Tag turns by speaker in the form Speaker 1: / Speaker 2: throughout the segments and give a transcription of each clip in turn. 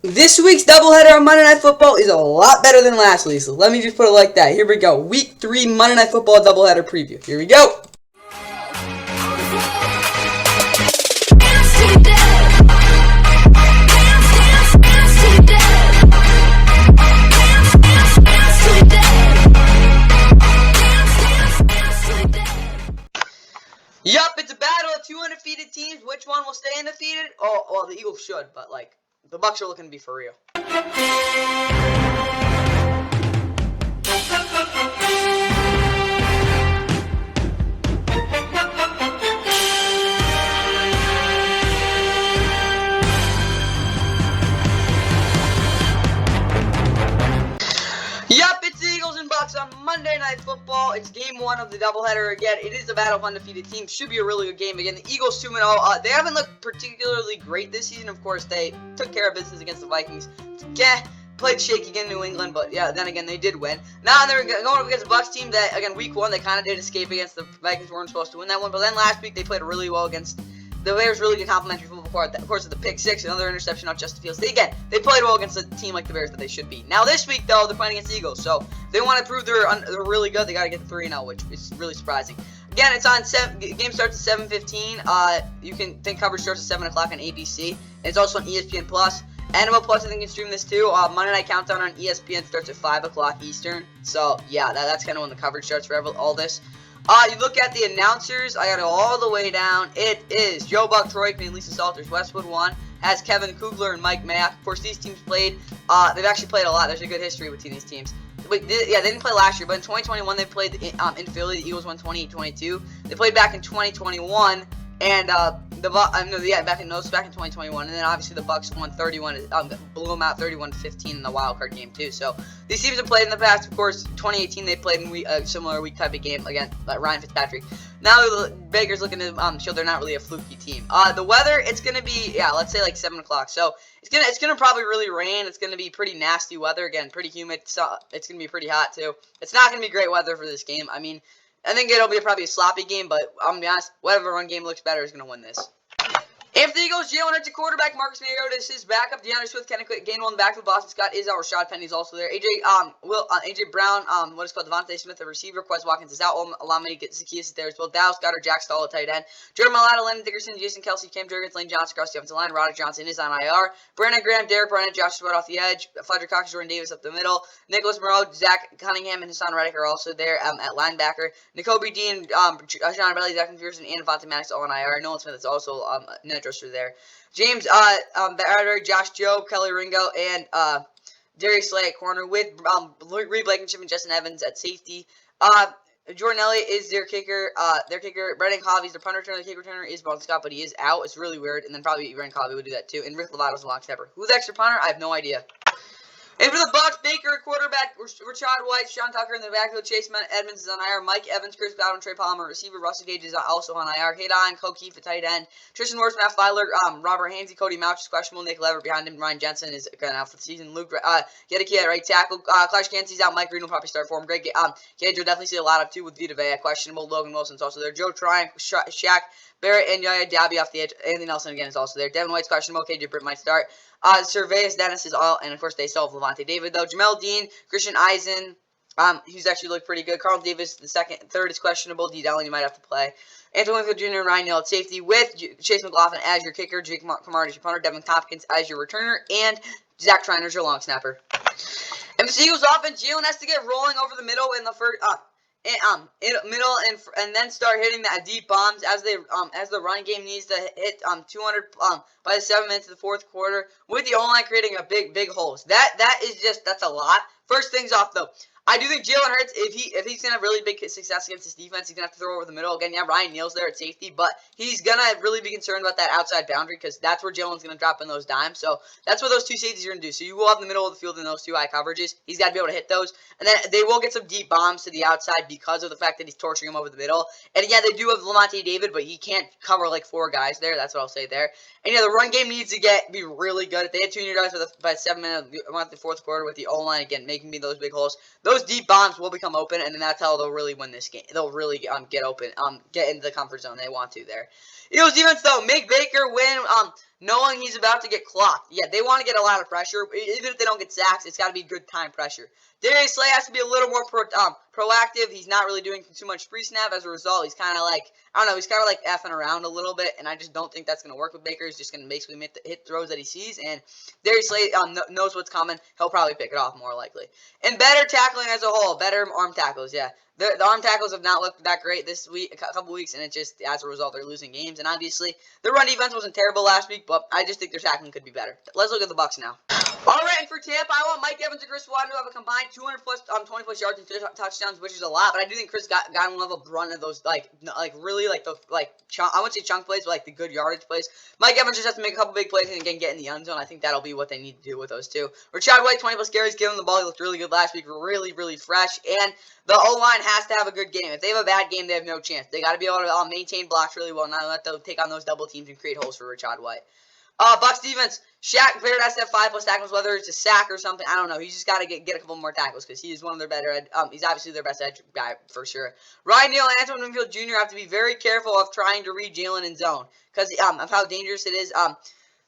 Speaker 1: This week's doubleheader on Monday Night Football is a lot better than last week's, so let me just put it like that. Here we go. Week 3 Monday Night Football doubleheader preview. Here we go. Yup, it's a battle of two undefeated teams. Which one will stay undefeated? Oh, well, the Eagles should, but, the Bucs are looking to be for real. Yup, it's the Eagles and Bucs on Monday Night Football. It's game 1 of the doubleheader again. It is a battle of undefeated teams. Should be a really good game. Again, the Eagles 2-0. They haven't looked particularly great this season. Of course, they took care of business against the Vikings. Played shaky against New England, but yeah, then again, they did win. Now they're going up against a Bucs team that, again, week 1, they kind of did escape against the Vikings. Weren't supposed to win that one, but then last week, they played really well against the Bears. Really good complimentary football before, of course, with the pick 6, another interception off Justin Fields. They played well against a team like the Bears that they should be. Now this week, though, they're playing against the Eagles, so if they want to prove they're really good, they got to get the 3-0, which is really surprising. Again, it's on game starts at 7:15. You can think coverage starts at 7 o'clock on ABC. And it's also on ESPN Plus. NFL Plus, I think, can stream this too. Monday Night Countdown on ESPN starts at 5 o'clock Eastern. So, yeah, that's kind of when the coverage starts for all this. You look at the announcers. I got it all the way down. It is Joe Buck, Troy Aikman, and Lisa Salters. Westwood 1 has Kevin Kugler and Mike Mack. Of course, these teams played. They've actually played a lot. There's a good history between these teams. They didn't play last year, but in 2021 they played in Philly. The Eagles won 28-22. They played back in 2021. And back in 2021, and then obviously the Bucs won blew them out 31-15 in the wild card game too. So these teams have played in the past. Of course, 2018 they played in a similar week type of game against Ryan Fitzpatrick. Now Baker's looking to show they're not really a fluky team. The weather, it's gonna be let's say like 7 o'clock. So it's gonna probably really rain. It's gonna be pretty nasty weather again, pretty humid. So it's gonna be pretty hot too. It's not gonna be great weather for this game. I mean, I think it'll be probably a sloppy game, but I'm going to be honest, whatever run game looks better is going to win this. If the Eagles, Jalen Hurts, quarterback, Marcus Mariota is his backup. DeAndre Swift, Kenny Gainwell in the backfield. Boston Scott is out. Rashad Penny's also there. AJ Brown, Devontae Smith, the receiver. Quez Watkins is out. Olamide Zaccheaus is there as well. Dallas Goedert, Jack Stoll, tight end. Jordan Mailata, Landon Dickerson, Jason Kelsey, Cam Jurgens, Lane Johnson across the offensive line. Roderick Johnson is on IR. Brandon Graham, Derek Barnett, Josh Sweat off the edge. Fletcher Cox, Jordan Davis up the middle. Nicholas Moreau, Zach Cunningham, and Hassan Reddick are also there at linebacker. N'Kobe Dean, John Bailey, Zach McPherson, and Devontae Maddox all on IR. Nolan Smith is also net rusher there. James Barry, Josh Jobe, Kelly Ringo, and Darius Slay at corner with Reed Blankenship and Justin Evans at safety. Jordan Elliott is their kicker. Brendan Cobbey's their punt returner. The kick returner is Boston Scott, but he is out. It's really weird. And then probably Brendan Cobbey would do that too. And Rick Lovato's the long snapper. Who's the extra punter? I have no idea. And for the Bucs, Baker at quarterback, Rashad White, Sean Tucker in the backfield, Chase Edmonds is on IR, Mike Evans, Chris Godwin, Trey Palmer, receiver, Russell Gage is also on IR, Hayden O'Keefe at tight end, Tristan Wirfs, Matt Filer, Robert Hainsey, Cody Mouch is questionable, Nick Lever behind him, Ryan Jensen is going out for the season, Luke Gedeke at right tackle, Clash Gansey's out, Mike Green will probably start for him, Greg Gage will definitely see a lot of too with Vita Vea, questionable, Logan Wilson's also there, Joe Tryon, Shaq Barrett, and Yaya Diaby off the edge. Anthony Nelson again is also there. Devin White's questionable. KJ Britt might start. Servais Dennis is all, and of course they still have Levante David though. Jamel Dean, Christian Eisen, he's actually looked pretty good. Carl Davis, third is questionable. D. Dallin, you might have to play. Anthony Winfield Jr. and Ryan Neal at safety with Chase McLaughlin as your kicker, Jake Kamara as your punter, Devin Tompkins as your returner, and Zach Triner as your long snapper. And the Eagles offense, Jalen has to get rolling over the middle in the first. And then start hitting that deep bombs as the run game needs to hit 200 by the 7 minutes of the fourth quarter with the O-line creating a big holes. That's a lot. First things off though, I do think Jalen Hurts, if he's gonna have really big success against this defense, he's gonna have to throw over the middle again. Yeah, Ryan Neal's there at safety, but he's gonna really be concerned about that outside boundary because that's where Jalen's gonna drop in those dimes. So that's what those two safeties are gonna do. So you will have the middle of the field in those two high coverages. He's got to be able to hit those, and then they will get some deep bombs to the outside because of the fact that he's torturing them over the middle. And yeah, they do have Levante David, but he can't cover like 4 guys there. That's what I'll say there. And yeah, the run game needs to be really good. If they had 200 yards by 7 minutes of the fourth quarter with the O-line again making me those big holes, those deep bombs will become open, and then that's how they'll really win this game. They'll really get open, get into the comfort zone they want to there. Eagles defense though, make Baker win knowing he's about to get clocked. Yeah, they want to get a lot of pressure. Even if they don't get sacks, it's got to be good time pressure. Darius Slay has to be a little more proactive. He's not really doing too much pre-snap. As a result, he's kind of like, I don't know, he's kind of like effing around a little bit, and I just don't think that's going to work with Baker. He's just going to basically hit throws that he sees, and Darius Slay knows what's coming. He'll probably pick it off more likely. And better tackling as a whole, better arm tackles, yeah. The arm tackles have not looked that great this week, a couple weeks, and it just, as a result, they're losing games. And obviously, the run defense wasn't terrible last week, but I just think their tackling could be better. Let's look at the Bucs now. All right, and for Tampa, I want Mike Evans and Chris Waddle to have a combined 20+ yards and 2 touchdowns, which is a lot. But I do think Chris got one of a brunt of those, I wouldn't say chunk plays, but like the good yardage plays. Mike Evans just has to make a couple big plays and again get in the end zone. I think that'll be what they need to do with those two. Rashad White, 20+ carries, give him the ball. He looked really good last week, really, really fresh. And the O-line has to have a good game. If they have a bad game, they have no chance. They got to be able to maintain blocks really well, not let them take on those double teams and create holes for Rashad White. Bucs defense, Shaq Barrett has to have 5+ tackles, whether it's a sack or something. I don't know. He's just got to get a couple more tackles because he is one of their better. He's obviously their best edge guy for sure. Ryan Neal and Antoine Winfield Jr. have to be very careful of trying to read Jalen in zone because of how dangerous it is.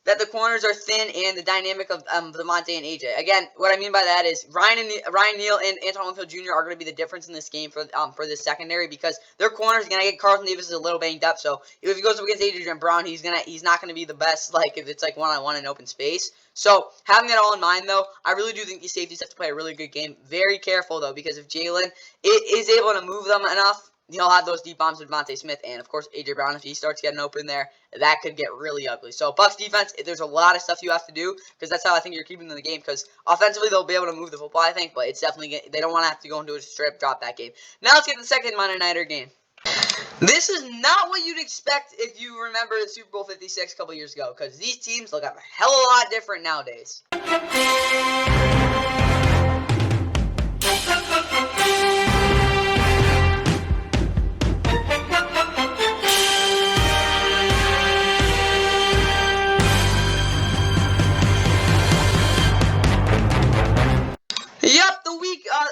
Speaker 1: That the corners are thin and the dynamic of Lamonte and AJ. Again, what I mean by that is Ryan Neal and Antoine Winfield Jr. are going to be the difference in this game for this secondary because their corners are going to get Carlton Davis is a little banged up. So if he goes up against Adrian Brown, he's not going to be the best. Like if it's like one-on-one in open space. So having that all in mind, though, I really do think these safeties have to play a really good game. Very careful though, because if Jalen is able to move them enough, he'll have those deep bombs with Devontae Smith and, of course, A.J. Brown. If he starts getting open there, that could get really ugly. So, Bucs defense, there's a lot of stuff you have to do because that's how I think you're keeping them in the game because offensively, they'll be able to move the football, I think, but it's definitely they don't want to have to go into a strip drop that game. Now, let's get to the second Monday Nighter game. This is not what you'd expect if you remember the Super Bowl 56 a couple years ago because these teams look a hell of a lot different nowadays.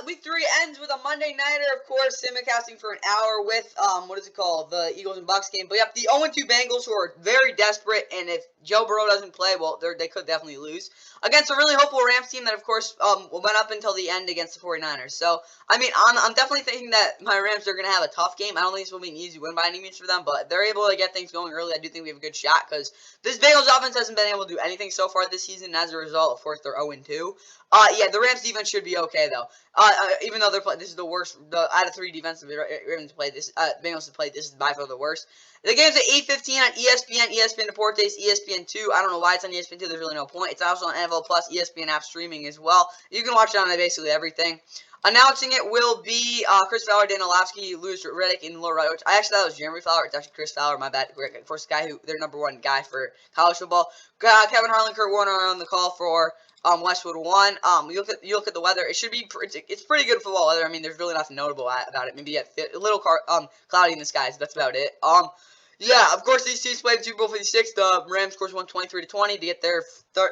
Speaker 1: Week 3 ends with a Monday Nighter, of course, simulcasting for an hour with, the Eagles and Bucs game. But, yep, the 0-2 Bengals who are very desperate, and if Joe Burrow doesn't play, well, they could definitely lose. Against a really hopeful Rams team that, of course, went up until the end against the 49ers. So, I mean, I'm definitely thinking that my Rams are going to have a tough game. I don't think this will be an easy win by any means for them, but if they're able to get things going early, I do think we have a good shot because this Bengals offense hasn't been able to do anything so far this season, and as a result, of course, they're 0-2. Yeah, the Rams defense should be okay, though. Even though this is the worst, out of 3 defensive Ravens played, Bengals have played, this is by far the worst. The game's at 8:15 on ESPN Deportes, ESPN2. I don't know why it's on ESPN2. There's really no point. It's also on NFL Plus, ESPN app streaming as well. You can watch it on basically everything. Announcing it will be Chris Fowler, Dan Orlovsky, Louis Riddick, and Laura Roach. I actually thought it was Jeremy Fowler. It's actually Chris Fowler, my bad. First guy their #1 guy for college football. Kevin Harlan, Kurt Warner are on the call for Westwood 1. You look at the weather. It's pretty good football weather. I mean, there's really nothing notable about it. Maybe a little cloudy in the skies. That's about it. Yeah, of course, these teams played the Super Bowl 56. The Rams, of course, won 23-20 to get their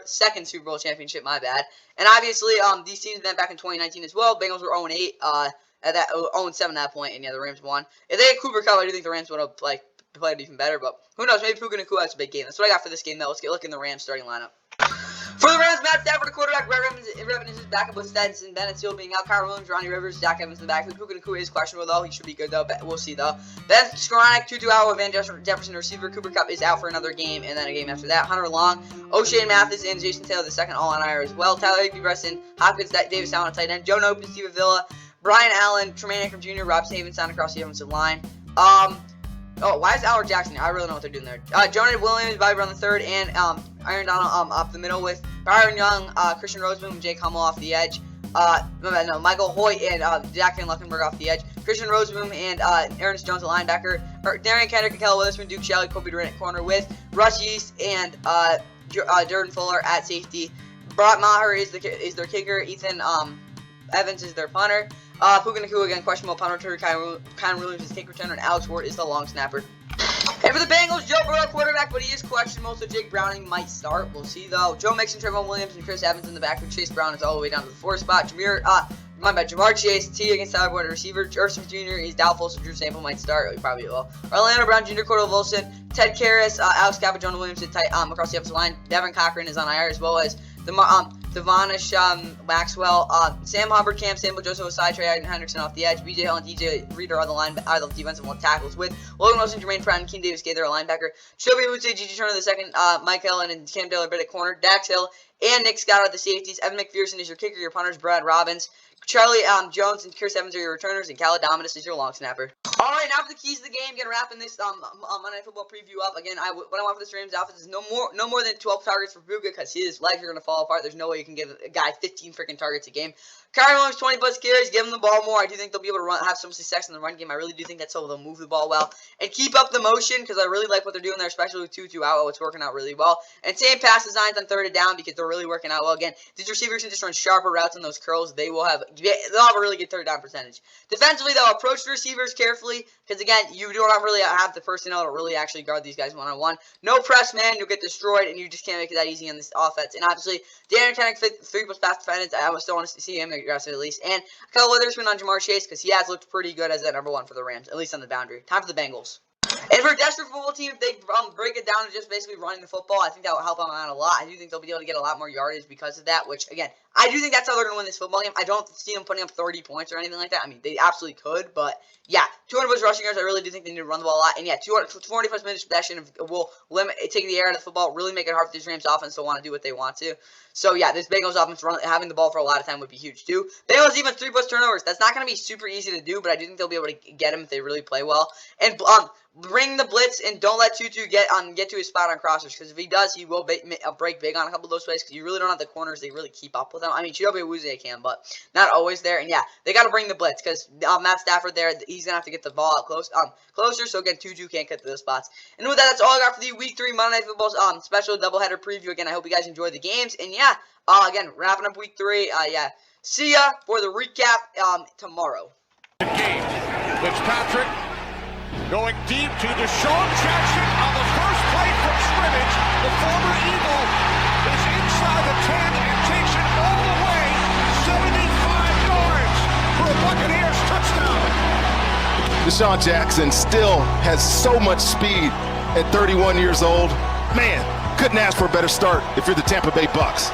Speaker 1: second Super Bowl championship. My bad. And obviously, these teams met back in 2019 as well. Bengals were 0-8 at that 0-7 at that point, and yeah, the Rams won. If they had Cooper Kupp, I do think the Rams would have played even better. But who knows? Maybe Puka Nacua has a big game. That's what I got for this game. Though, let's look in the Rams starting lineup. For the Rams, Matt Stafford, the quarterback. Brett Evans is back up with Stetson Bennett still being out. Kyron Williams, Ronnie Rivers, Zach Evans in the backfield. Puka Nacua is questionable, though. He should be good, though. We'll see, though. Ben Skoranek, Tutu Howard, Van Jefferson, receiver. Cooper Kupp is out for another game, and then a game after that. Hunter Long, O'Shane Mathis, and Jason Taylor, the second all on IR as well. Tyler Higbee, Preston Hopkins, Davis Allen on tight end. Joe Nope, Steve Avila, Brian Allen, Tremaine Akram Jr., Rob Saban sound across the offensive line. Oh, why is Albert Jackson here? I really don't know what they're doing there. Jonah Williams, Bobby Brown III, and Aaron Donald up the middle with Byron Young, Christian Roseman, and Jake Hummel off the edge. Michael Hoyt and Jack Van Luckenberg off the edge. Christian Roseman and Ernest Jones, a linebacker. Darian Kendrick, Kelly Witherspoon, Duke Shelley, Kobe Durant at corner with Rush East and Jordan Fuller at safety. Brock Maher is their kicker. Ethan Evans is their punter. Puka Nacua, again, questionable punt returner. Kyron Williams is kick returner, and Alex Ward is the long snapper. And for the Bengals, Joe Burrow quarterback, but he is questionable, so Jake Browning might start. We'll see, though. Joe Mixon, Trayvon Williams, and Chris Evans in the back. Chase Brown is all the way down to the 4th spot. Jamar Chase, T against Tyler Boyd, receiver. Urson Jr. is doubtful, so Drew Sample might start. He probably will. Orlando Brown Jr., Cordell Wilson, Ted Karras, Alex Kappa, Jonah Williams across the offensive line. Devin Cochran is on IR, as well as Devonish Maxwell, Sam Hubbard, Cam Sample, Joseph Osai, Trey Hendrickson off the edge, BJ Hill and DJ Reader are the defensive tackles with Logan Wilson, Jermaine Pratt, and Keem Davis Gaither, a linebacker. Shelby Hutze, Gigi Turner the second, Mike Hill and Cam Taylor Britt at corner, Dax Hill and Nick Scott are the safeties. Evan McPherson is your kicker, your punters, Brad Robbins. Charlie Jones and Chris Evans are your returners, and Khaled Dominus is your long snapper. All right, now for the keys of the game. Gonna wrapping this Monday Night Football preview up again. What I want for this Rams offense is no more than 12 targets for Buga because his legs are gonna fall apart. There's no way you can give a guy 15 freaking targets a game. Kyrie Williams 20 plus carries. Give him the ball more. I do think they'll be able to have some success in the run game. I really do think that's so they'll move the ball well and keep up the motion because I really like what they're doing there, especially with Tutu out. It's working out really well. And same pass designs on third and down because they're really working out well. Again, these receivers can just run sharper routes on those curls. They'll have a really good third down percentage. Defensively, they'll approach the receivers carefully because again, you don't really have the personnel to really actually guard these guys one-on-one. No press, man. You'll get destroyed, and you just can't make it that easy on this offense. And obviously, Daniel Tennant 3 plus pass defense. I still want to see him aggressive at least. And Kyle Witherspoon on Jamar Chase because he has looked pretty good as that number 1 for the Rams, at least on the boundary. Time for the Bengals. And for a desperate football team, if they break it down to just basically running the football, I think that will help them out a lot. I do think they'll be able to get a lot more yardage because of that, which, again, I do think that's how they're going to win this football game. I don't see them putting up 30 points or anything like that. I mean, they absolutely could, but, yeah, 200 plus rushing yards, I really do think they need to run the ball a lot. And, yeah, 40 plus minutes possession will limit taking the air out of the football, really make it hard for this Rams offense to want to do what they want to. So, yeah, this Bengals offense having the ball for a lot of time would be huge, too. Bengals even 3 plus turnovers. That's not going to be super easy to do, but I do think they'll be able to get them if they really play well. And, bring the blitz and don't let Tutu get to his spot on crossers because if he does, he will break big on a couple of those plays because you really don't have the corners. They really keep up with him. I mean, Chidobe Awuzie can, but not always there. And yeah, they got to bring the blitz because Matt Stafford there, he's gonna have to get the ball out closer. So again, Tutu can't get to those spots. And with that, that's all I got for the Week 3 Monday Night Football special doubleheader preview. Again, I hope you guys enjoyed the games. And yeah, again, wrapping up Week 3. Yeah, see ya for the recap tomorrow.
Speaker 2: Game. Fitzpatrick. Going deep to Deshaun Jackson on the first play from scrimmage. The former Eagle is inside the 10 and takes it all the way 75 yards for a Buccaneers touchdown.
Speaker 3: Deshaun Jackson still has so much speed at 31 years old. Man, couldn't ask for a better start if you're the Tampa Bay Bucs.